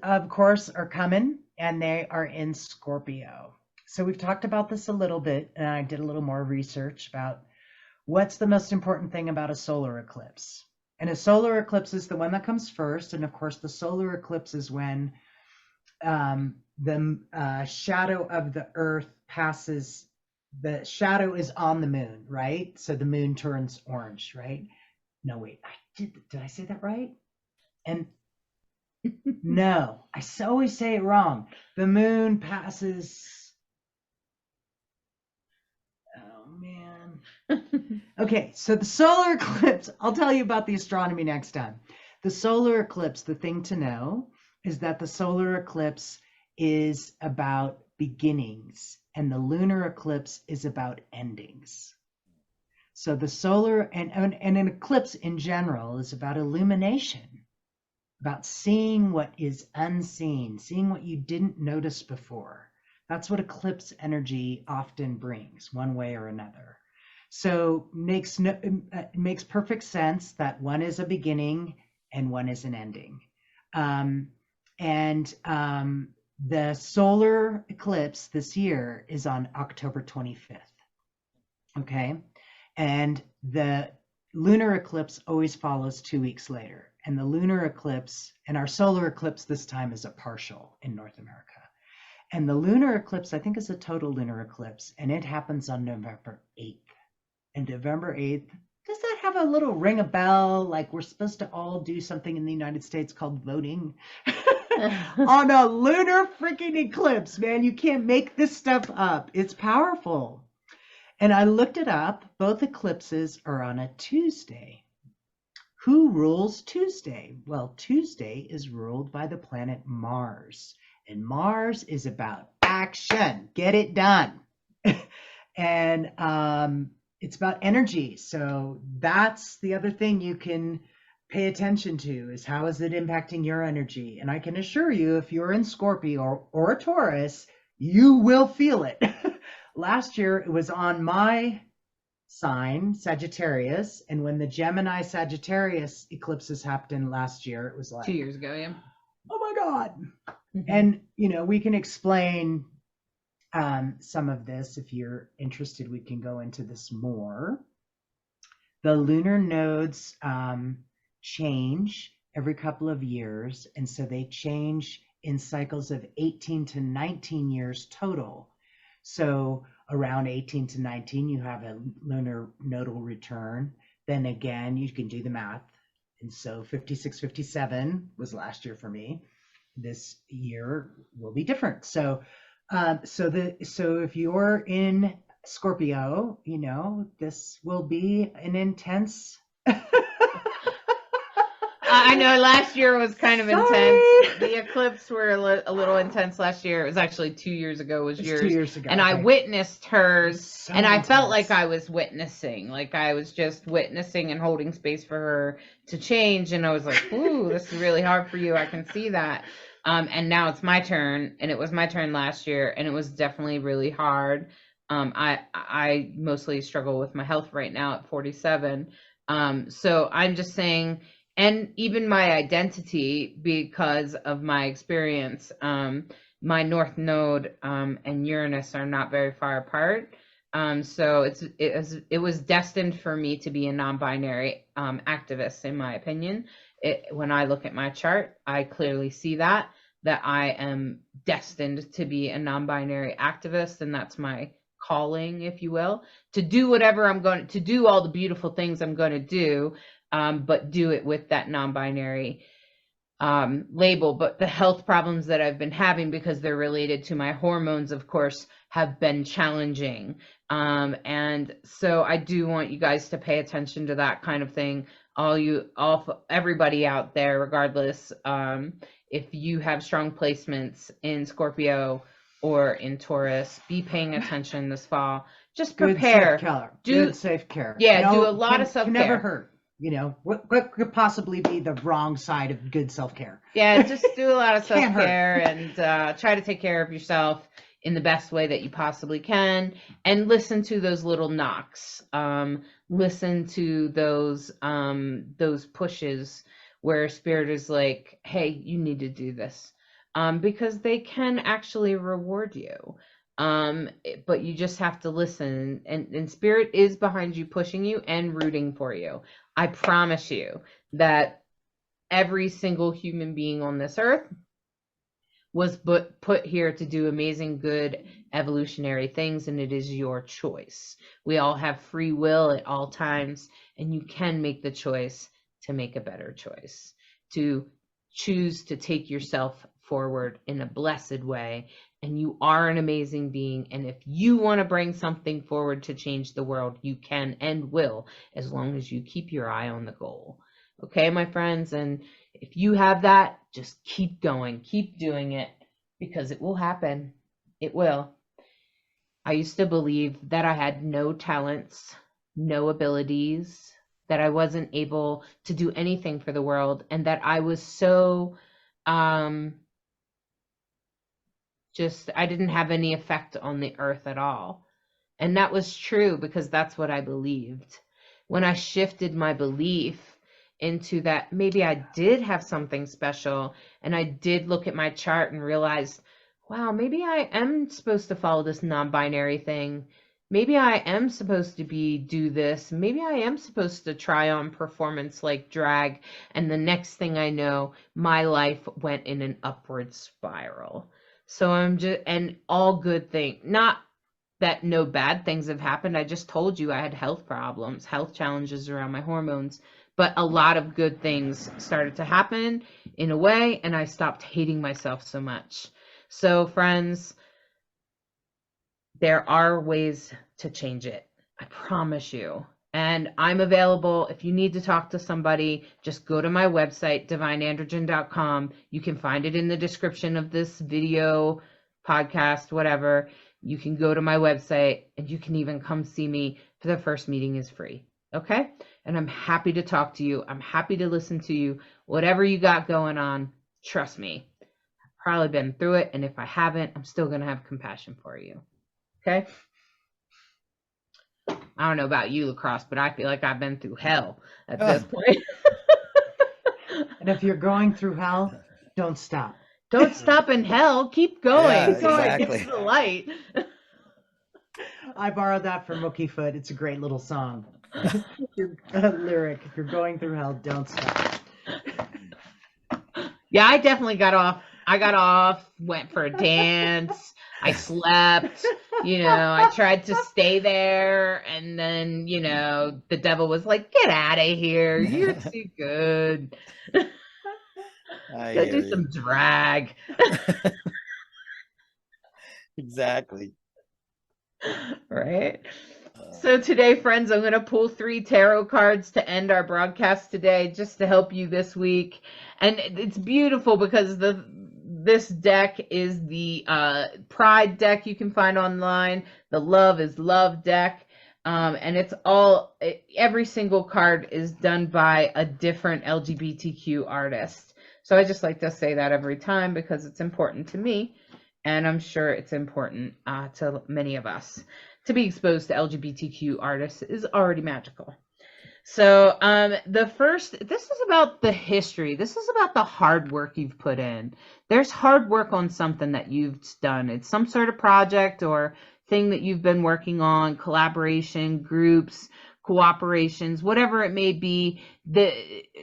of course, are coming, and they are in Scorpio. So we've talked about this a little bit, and I did a little more research about what's the most important thing about a solar eclipse. And a solar eclipse is the one that comes first. And of course, the solar eclipse is when the shadow of the Earth passes, the shadow is on the moon, right? So the moon turns orange, right? No, wait, did I say that right? And no, I always say it wrong. The moon passes. Oh, man. Okay, so the solar eclipse, I'll tell you about the astronomy next time. The solar eclipse, the thing to know is that the solar eclipse is about beginnings and the lunar eclipse is about endings. So the solar and an eclipse in general is about illumination, about seeing what is unseen, seeing what you didn't notice before. That's what eclipse energy often brings, one way or another. So it makes perfect sense that one is a beginning and one is an ending. Um, and the solar eclipse this year is on October 25th. Okay. And the lunar eclipse always follows 2 weeks later. And the lunar eclipse and our solar eclipse this time is a partial in North America. And the lunar eclipse, I think, is a total lunar eclipse, and it happens on November 8th. And November 8th, does that have a little ring a bell? Like we're supposed to all do something in the United States called voting on a lunar freaking eclipse, man. You can't make this stuff up. It's powerful. And I looked it up. Both eclipses are on a Tuesday. Who rules Tuesday? Well, Tuesday is ruled by the planet Mars. And Mars is about action. Get it done. And it's about energy. So that's the other thing you can pay attention to, is how is it impacting your energy? And I can assure you, if you're in Scorpio or a Taurus, you will feel it. Last year, it was on my sign, Sagittarius. And when the Gemini Sagittarius eclipses happened last year, it was like 2 years ago, yeah. Oh my God. Mhm. And, we can explain some of this. If you're interested, we can go into this more. The lunar nodes change every couple of years. And so they change in cycles of 18 to 19 years total. So around 18 to 19, you have a lunar nodal return. Then again, you can do the math. And so 56, 57 was last year for me. This year will be different. So if you're in Scorpio, this will be an intense. I know last year was kind of Sorry. intense. The eclipse were a little intense last year. It was actually 2 years ago was yours. 2 years ago. And I witnessed hers, So and I felt intense. like I was witnessing. Like I was just witnessing and holding space for her to change. And I was like, ooh, this is really hard for you. I can see that. And now it's my turn, and it was my turn last year, and it was definitely really hard. I mostly struggle with my health right now at 47. So I'm just saying, and even my identity, because of my experience, my North Node and Uranus are not very far apart. So it was destined for me to be a non-binary activist, in my opinion. When I look at my chart, I clearly see that I am destined to be a non-binary activist, and that's my calling, if you will, to do whatever I'm going to do, all the beautiful things I'm going to do, but do it with that non-binary label. But the health problems that I've been having, because they're related to my hormones, of course, have been challenging. And so I do want you guys to pay attention to that kind of thing. Everybody out there, regardless, if you have strong placements in Scorpio or in Taurus, be paying attention this fall. Just prepare. Good self-care. Yeah, do a lot of self-care. Can never hurt. What could possibly be the wrong side of good self-care? Yeah, just do a lot of self-care and try to take care of yourself in the best way that you possibly can, and listen to those little knocks. Listen to those pushes where spirit is like, hey, you need to do this, because they can actually reward you. But you just have to listen, and spirit is behind you, pushing you and rooting for you. I promise you that every single human being on this earth was put here to do amazing, good, evolutionary things, and it is your choice. We all have free will at all times, and you can make the choice to make a better choice, to choose to take yourself forward in a blessed way. And you are an amazing being, and if you want to bring something forward to change the world, you can and will, as long as you keep your eye on the goal. Okay, my friends? And if you have that, just keep going, keep doing it, because it will happen. It will. I used to believe that I had no talents, no abilities, that I wasn't able to do anything for the world, and that I was so I didn't have any effect on the earth at all. And that was true because that's what I believed. When I shifted my belief into that maybe I did have something special, and I did look at my chart and realized, wow, maybe I am supposed to follow this non-binary thing. Maybe I am supposed to do this. Maybe I am supposed to try on performance like drag. And the next thing I know, my life went in an upward spiral. So and all good things, not that no bad things have happened. I just told you I had health problems, health challenges around my hormones, but a lot of good things started to happen in a way, and I stopped hating myself so much. So friends, there are ways to change it. I promise you. And I'm available. If you need to talk to somebody, just go to my website, divineandrogen.com. You can find it in the description of this video, podcast, whatever. You can go to my website, and you can even come see me. For the first meeting is free. Okay? And I'm happy to talk to you. I'm happy to listen to you. Whatever you got going on, trust me. I've probably been through it. And if I haven't, I'm still going to have compassion for you. Okay? I don't know about you, LeKross, but I feel like I've been through hell at this point. And if you're going through hell, don't stop. Don't stop in hell. Keep going. Yeah, Keep going. exactly. Get to the light. I borrowed that from Mookie Foot. It's a great little song. Lyric. If you're going through hell, don't stop. Yeah, I definitely got off. I got off, went for a dance. I slept, I tried to stay there. And then, the devil was like, get out of here. You're too good. Go do some drag. Exactly. Right. So today, friends, I'm going to pull 3 tarot cards to end our broadcast today, just to help you this week. And it's beautiful because this deck is the Pride deck you can find online. The Love is Love deck. And it's every single card is done by a different LGBTQ artist. So I just like to say that every time because it's important to me. And I'm sure it's important to many of us. To be exposed to LGBTQ artists is already magical. So this is about the history. This is about the hard work you've put in. There's hard work on something that you've done. It's some sort of project or thing that you've been working on, collaboration, groups, cooperations, whatever it may be. The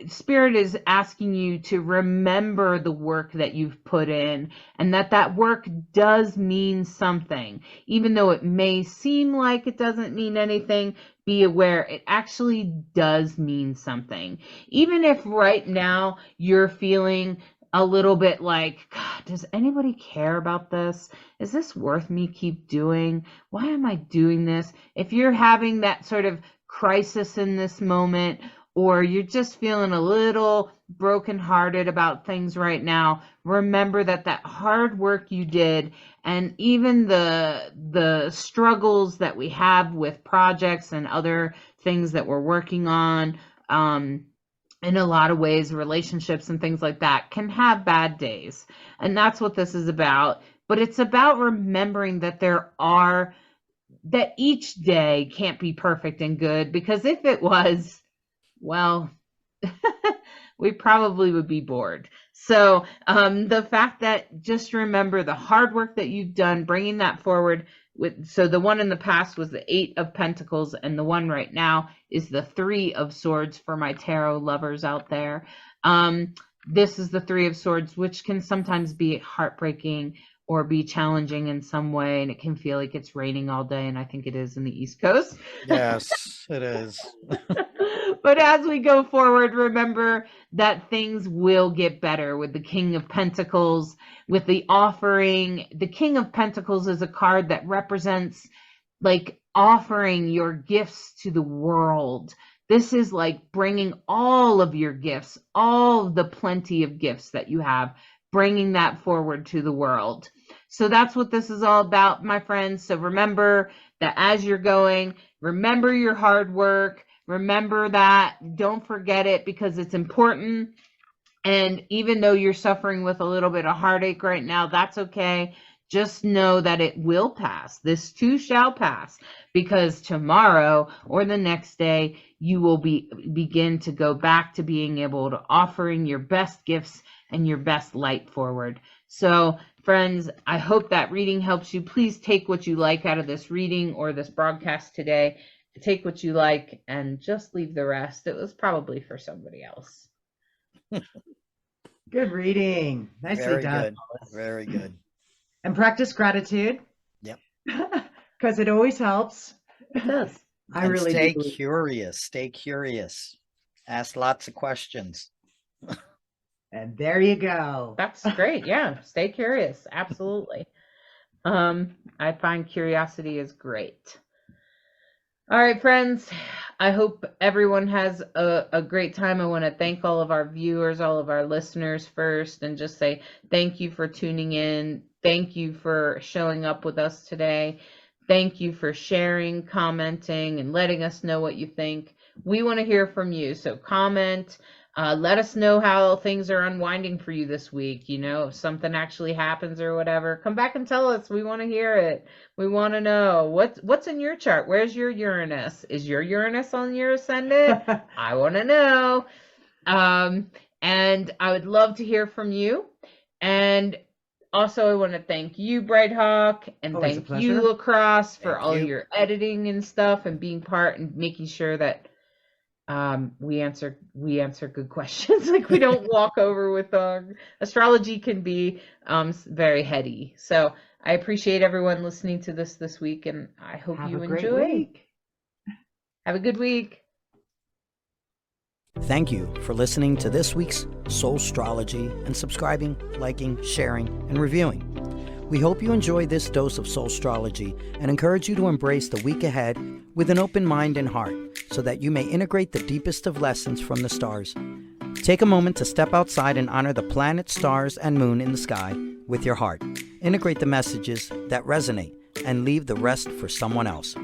spirit is asking you to remember the work that you've put in, and that work does mean something. Even though it may seem like it doesn't mean anything, be aware it actually does mean something. Even if right now you're feeling a little bit like, God, does anybody care about this? Is this worth me keep doing? Why am I doing this? If you're having that sort of crisis in this moment, or you're just feeling a little brokenhearted about things right now, remember that hard work you did, and even the struggles that we have with projects and other things that we're working on, in a lot of ways, relationships and things like that can have bad days. And that's what this is about. But it's about remembering that that each day can't be perfect and good, because if it was, well, we probably would be bored. So the fact that just remember the hard work that you've done, bringing that forward. So the one in the past was the 8 of Pentacles, and the one right now is the 3 of Swords for my tarot lovers out there. This is the 3 of Swords, which can sometimes be heartbreaking or be challenging in some way, and it can feel like it's raining all day, and I think it is in the East Coast. Yes, it is. But as we go forward, remember that things will get better with the King of Pentacles, with the offering. The King of Pentacles is a card that represents like offering your gifts to the world. This is like bringing all of your gifts, all the plenty of gifts that you have, bringing that forward to the world. So that's what this is all about, my friends. So remember that as you're going, remember your hard work. Remember that. Don't forget it, because it's important. And even though you're suffering with a little bit of heartache right now, that's okay. just know that it will pass. This too shall pass, because tomorrow or the next day, you will begin to go back to being able to offering your best gifts and your best light forward. So friends, I hope that reading helps you. Please take what you like out of this reading or this broadcast today. Take what you like and just leave the rest. It was probably for somebody else. Good reading. Nicely Very done. good. Very good. And practice gratitude. Yep. Because it always helps. It does. I And really stay do. curious. Stay curious. Ask lots of questions. And there you go. That's great. Yeah. Stay curious. Absolutely. I find curiosity is great. All right, friends. I hope everyone has a great time. I want to thank all of our viewers, all of our listeners first, and just say thank you for tuning in. Thank you for showing up with us today. Thank you for sharing, commenting, and letting us know what you think. We want to hear from you. So comment. Let us know how things are unwinding for you this week. You know, if something actually happens or whatever, come back and tell us. We want to hear it. We want to know what's in your chart. Where's your Uranus? Is your Uranus on your ascendant? I want to know. And I would love to hear from you. And also, I want to thank you, Bright Hawk, and Always a thank you, pleasure. LeKross, for Thank all you. your editing and stuff and being part and making sure that we answer good questions. Like, we don't walk over with astrology can be very heady. So I appreciate everyone listening to this week, and I hope Have you a great enjoy. week. Have a good week. Thank you for listening to this week's Soulstrology and subscribing, liking, sharing, and reviewing. We hope you enjoy this dose of Soulstrology and encourage you to embrace the week ahead with an open mind and heart so that you may integrate the deepest of lessons from the stars. Take a moment to step outside and honor the planets, stars, and moon in the sky with your heart. Integrate the messages that resonate and leave the rest for someone else.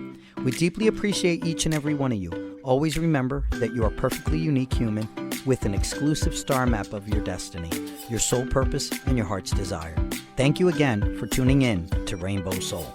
We deeply appreciate each and every one of you. Always remember that you are a perfectly unique human with an exclusive star map of your destiny, your soul purpose, and your heart's desire. Thank you again for tuning in to Rainbow Soul.